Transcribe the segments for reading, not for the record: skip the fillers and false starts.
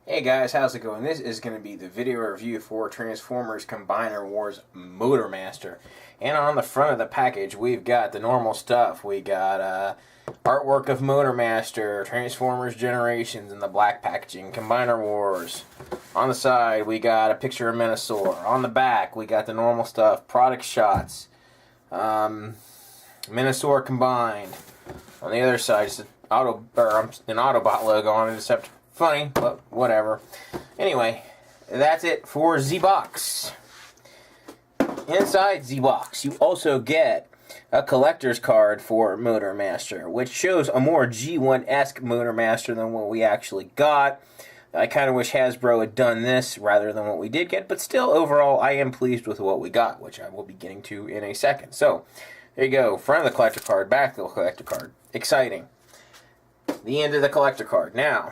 Hey guys, how's it going? This is going to be the video review for Transformers Combiner Wars Motormaster. And on the front of the package, we've got the normal stuff. We got artwork of Motormaster, Transformers Generations in the black packaging, Combiner Wars. On the side, we got a picture of Menasor. On the back, we got the normal stuff, product shots, Menasor combined. On the other side, it's an Autobot logo on it, except funny, but whatever. Anyway, that's it for Z-Box. Inside Z-Box, you also get a collector's card for Motormaster, which shows a more G1-esque Motormaster than what we actually got. I kind of wish Hasbro had done this rather than what we did get, but still, overall, I am pleased with what we got, which I will be getting to in a second. So, there you go. Front of the collector card, back of the collector card. Exciting. The end of the collector card. Now,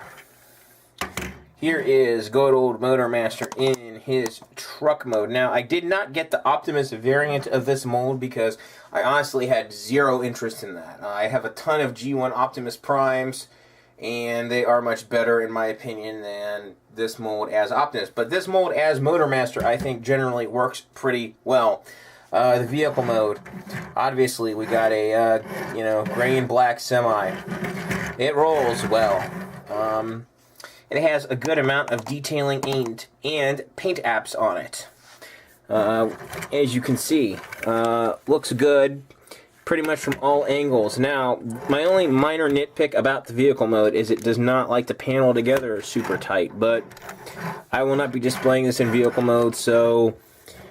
here is good old Motormaster in his truck mode. Now, I did not get the Optimus variant of this mold because I honestly had zero interest in that. I have a ton of G1 Optimus Primes, and they are much better, in my opinion, than this mold as Optimus. But this mold as Motormaster, I think, generally works pretty well. The vehicle mode, obviously, we got a, gray and black semi. It rolls well. It has a good amount of detailing and paint apps on it. As you can see, looks good pretty much from all angles. Now, my only minor nitpick about the vehicle mode is it does not like to panel together super tight, but I will not be displaying this in vehicle mode, so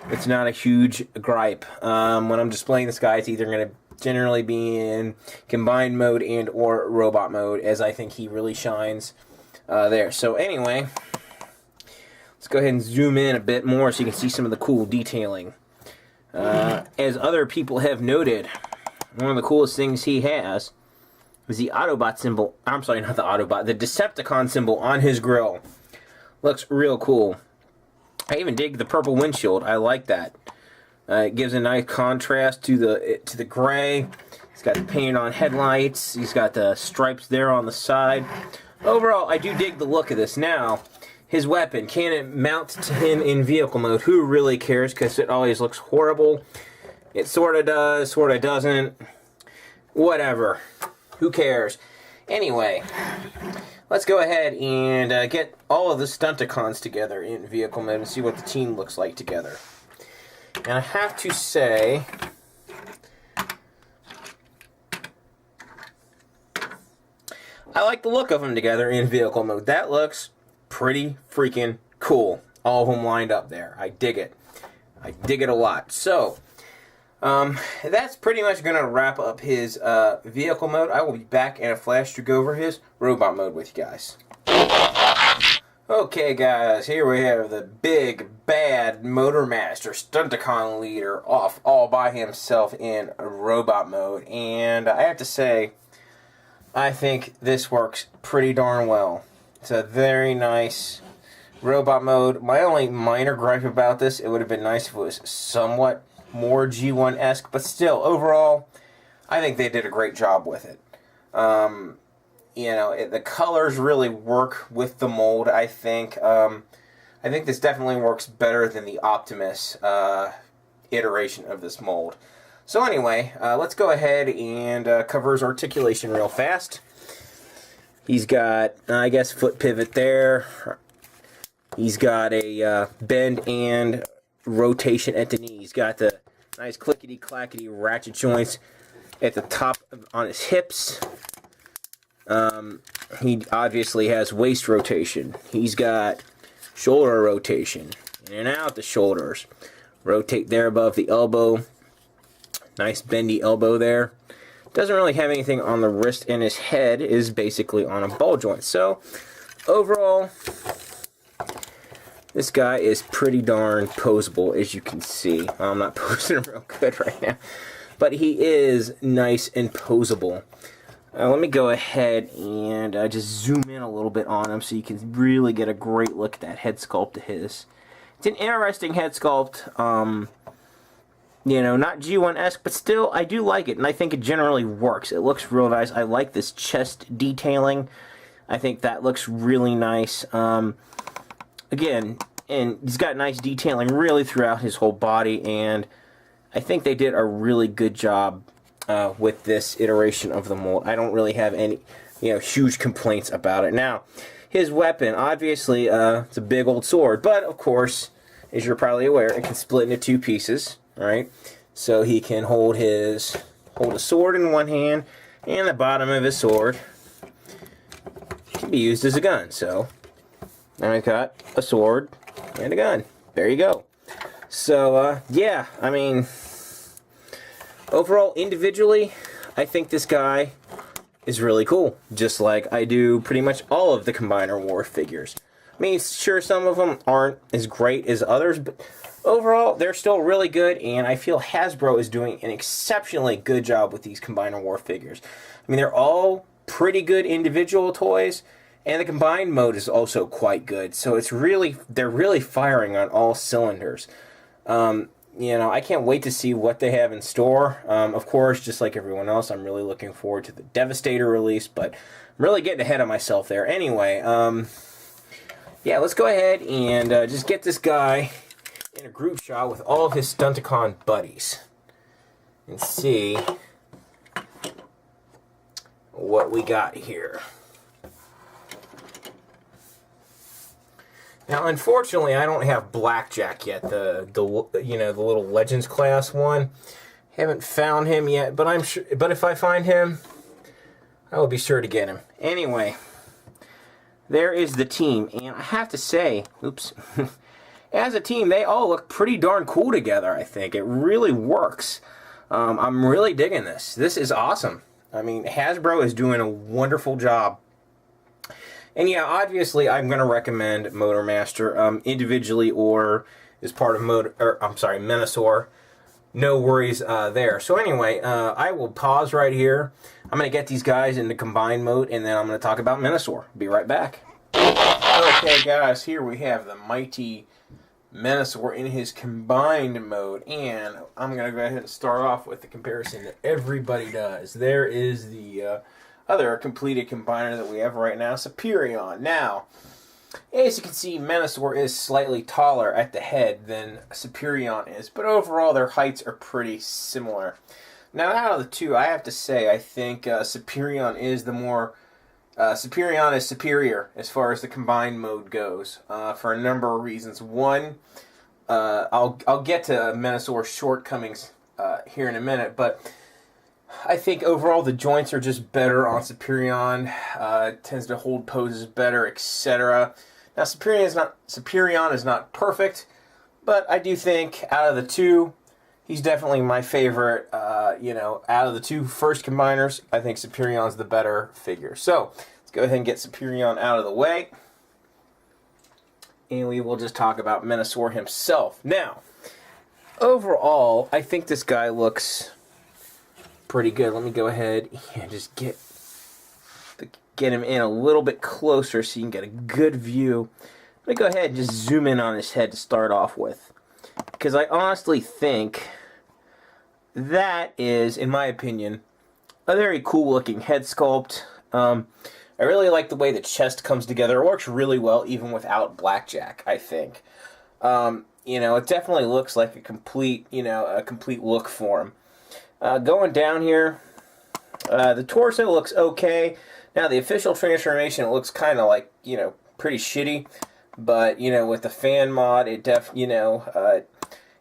it's not a huge gripe. When I'm displaying this guy, it's either going to generally be in combined mode and or robot mode, as I think he really shines there. So anyway, let's go ahead and zoom in a bit more so you can see some of the cool detailing. As other people have noted, one of the coolest things he has is the Autobot symbol. I'm sorry, not the Autobot, the Decepticon symbol on his grille. Looks real cool. I even dig the purple windshield. I like that. It gives a nice contrast to the gray. He's got the paint on headlights. He's got the stripes there on the side. Overall, I do dig the look of this. Now, his weapon, can it mount to him in vehicle mode? Who really cares? Because it always looks horrible. It sort of does, sort of doesn't. Whatever. Who cares? Anyway, let's go ahead and get all of the stunticons together in vehicle mode and see what the team looks like together. And I have to say, I like the look of them together in vehicle mode. That looks pretty freaking cool. All of them lined up there. I dig it. I dig it a lot. So, that's pretty much going to wrap up his vehicle mode. I will be back in a flash to go over his robot mode with you guys. Okay guys, here we have the big bad Motormaster Stunticon leader off all by himself in robot mode. And I have to say, I think this works pretty darn well. It's a very nice robot mode. My only minor gripe about this, it would have been nice if it was somewhat more G1-esque, but still, overall, I think they did a great job with it. The colors really work with the mold, I think. I think this definitely works better than the Optimus iteration of this mold. So anyway, let's go ahead and cover his articulation real fast. He's got, I guess, foot pivot there. He's got a bend and rotation at the knee. He's got the nice clickety-clackety ratchet joints at the top on his hips. He obviously has waist rotation. He's got shoulder rotation. In and out the shoulders. Rotate there above the elbow. Nice bendy elbow there. Doesn't really have anything on the wrist, and his head is basically on a ball joint. So, overall, this guy is pretty darn poseable, as you can see. I'm not posing him real good right now. But he is nice and poseable. Let me go ahead and just zoom in a little bit on him so you can really get a great look at that head sculpt of his. It's an interesting head sculpt. Not G1-esque, but still, I do like it, and I think it generally works. It looks real nice. I like this chest detailing. I think that looks really nice. Again, and he's got nice detailing really throughout his whole body, and I think they did a really good job with this iteration of the mold. I don't really have any, huge complaints about it. Now, his weapon, obviously, it's a big old sword, but of course, as you're probably aware, it can split into two pieces, right? So he can hold a sword in one hand, and the bottom of his sword can be used as a gun. So now he's got a sword and a gun. There you go. So yeah, I mean, overall, individually, I think this guy is really cool, just like I do pretty much all of the Combiner War figures. I mean, sure, some of them aren't as great as others, but overall, they're still really good, and I feel Hasbro is doing an exceptionally good job with these Combiner War figures. I mean, they're all pretty good individual toys, and the combined mode is also quite good, so they're really firing on all cylinders. I can't wait to see what they have in store. Of course, just like everyone else, I'm really looking forward to the Devastator release, but I'm really getting ahead of myself there. Anyway, yeah, let's go ahead and just get this guy in a group shot with all of his Stunticon buddies and see what we got here. Now, unfortunately, I don't have Blackjack yet, the little Legends class one. Haven't found him yet, but I'm sure. But if I find him, I will be sure to get him. Anyway, there is the team, and I have to say, oops, as a team, they all look pretty darn cool together. I think it really works. I'm really digging this. This is awesome. I mean, Hasbro is doing a wonderful job. And yeah, obviously, I'm going to recommend Motormaster individually or as part of Menasor. No worries there. So anyway, I will pause right here. I'm going to get these guys into combined mode, and then I'm going to talk about Menasor. Be right back. Okay, guys, here we have the mighty Menasor in his combined mode, and I'm going to go ahead and start off with the comparison that everybody does. There is the other completed combiner that we have right now, Superion. Now, as you can see, Menasor is slightly taller at the head than Superion is, but overall their heights are pretty similar. Now, out of the two, I have to say, I think Superion is Superion is superior as far as the combined mode goes, for a number of reasons. One, I'll get to Menasor's shortcomings here in a minute, but I think overall the joints are just better on Superion. Tends to hold poses better, etc. Now, Superion is not perfect, but I do think out of the two, he's definitely my favorite. Out of the two first combiners, I think Superion's the better figure. So let's go ahead and get Superion out of the way, and we will just talk about Menasor himself. Now, overall, I think this guy looks pretty good. Let me go ahead and just get him in a little bit closer so you can get a good view. Let me go ahead and just zoom in on his head to start off with, because I honestly think that is, in my opinion, a very cool looking head sculpt. I really like the way the chest comes together. It works really well even without Blackjack, I think. It definitely looks like a complete look for him. Going down here, the torso looks okay. Now, the official transformation looks kind of like, pretty shitty. But, with the fan mod, it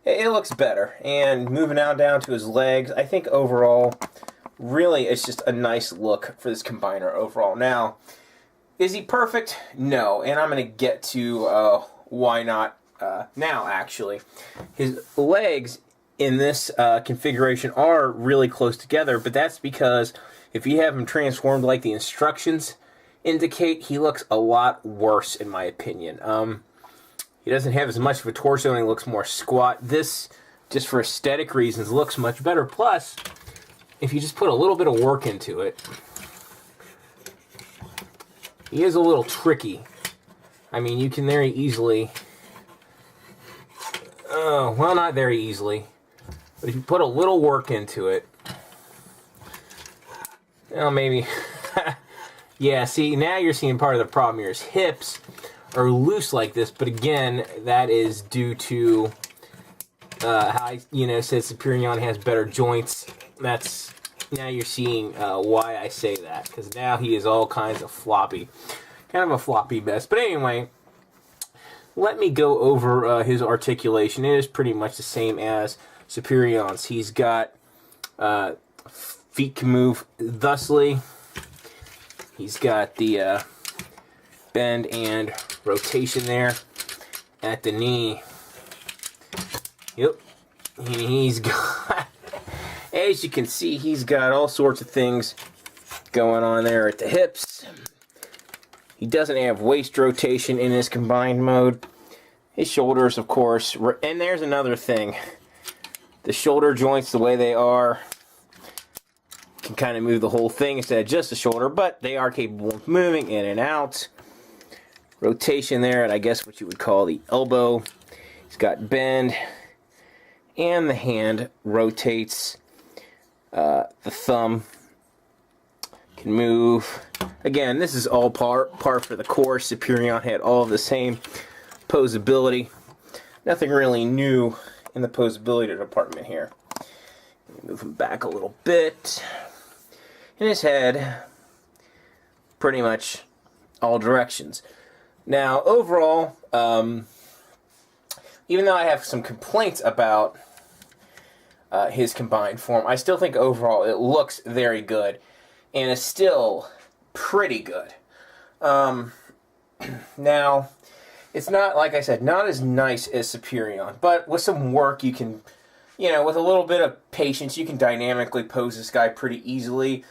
looks better. And moving down to his legs, I think overall, really, it's just a nice look for this combiner overall. Now, is he perfect? No. And I'm going to get to why not now, actually. His legs in this configuration are really close together, but that's because if you have him transformed like the instructions indicate, he looks a lot worse, in my opinion. He doesn't have as much of a torso and he looks more squat. This, just for aesthetic reasons, looks much better. Plus, if you just put a little bit of work into it, he is a little tricky. I mean, you can very easily, well, not very easily, but if you put a little work into it, maybe Yeah, see, now you're seeing part of the problem here. His hips are loose like this, but again, that is due to how I, said Superion has better joints. That's, now you're seeing why I say that, because now he is all kinds of floppy. Kind of a floppy mess. But anyway, let me go over his articulation. It is pretty much the same as Superion's. He's got feet can move thusly. He's got the bend and rotation there at the knee. Yep. And he's got, as you can see, he's got all sorts of things going on there at the hips. He doesn't have waist rotation in his combined mode. His shoulders, of course, and there's another thing. The shoulder joints, the way they are, can kind of move the whole thing instead of just the shoulder, but they are capable of moving in and out. Rotation there, and I guess what you would call the elbow. He's got bend, and the hand rotates. The thumb can move. Again, this is all par for the course. Superion had all of the same posability. Nothing really new in the posability department here. Move him back a little bit. In his head, pretty much all directions. Now, overall, even though I have some complaints about his combined form, I still think overall it looks very good, and is still pretty good. Now, it's not, like I said, not as nice as Superion, but with some work you can, with a little bit of patience, you can dynamically pose this guy pretty easily.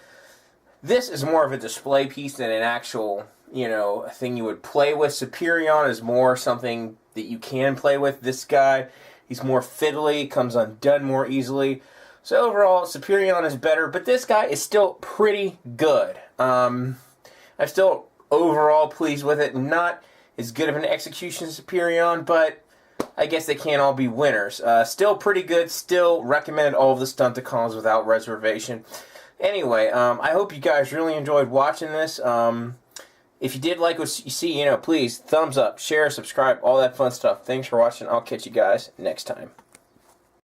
This is more of a display piece than an actual, thing you would play with. Superion is more something that you can play with. This guy, he's more fiddly, comes undone more easily. So overall, Superion is better, but this guy is still pretty good. I'm still overall pleased with it. Not as good of an execution as Superion, but I guess they can't all be winners. Still pretty good. Still recommend all of the stunticons without reservation. Anyway, I hope you guys really enjoyed watching this. If you did like what you see, please thumbs up, share, subscribe, all that fun stuff. Thanks for watching. I'll catch you guys next time.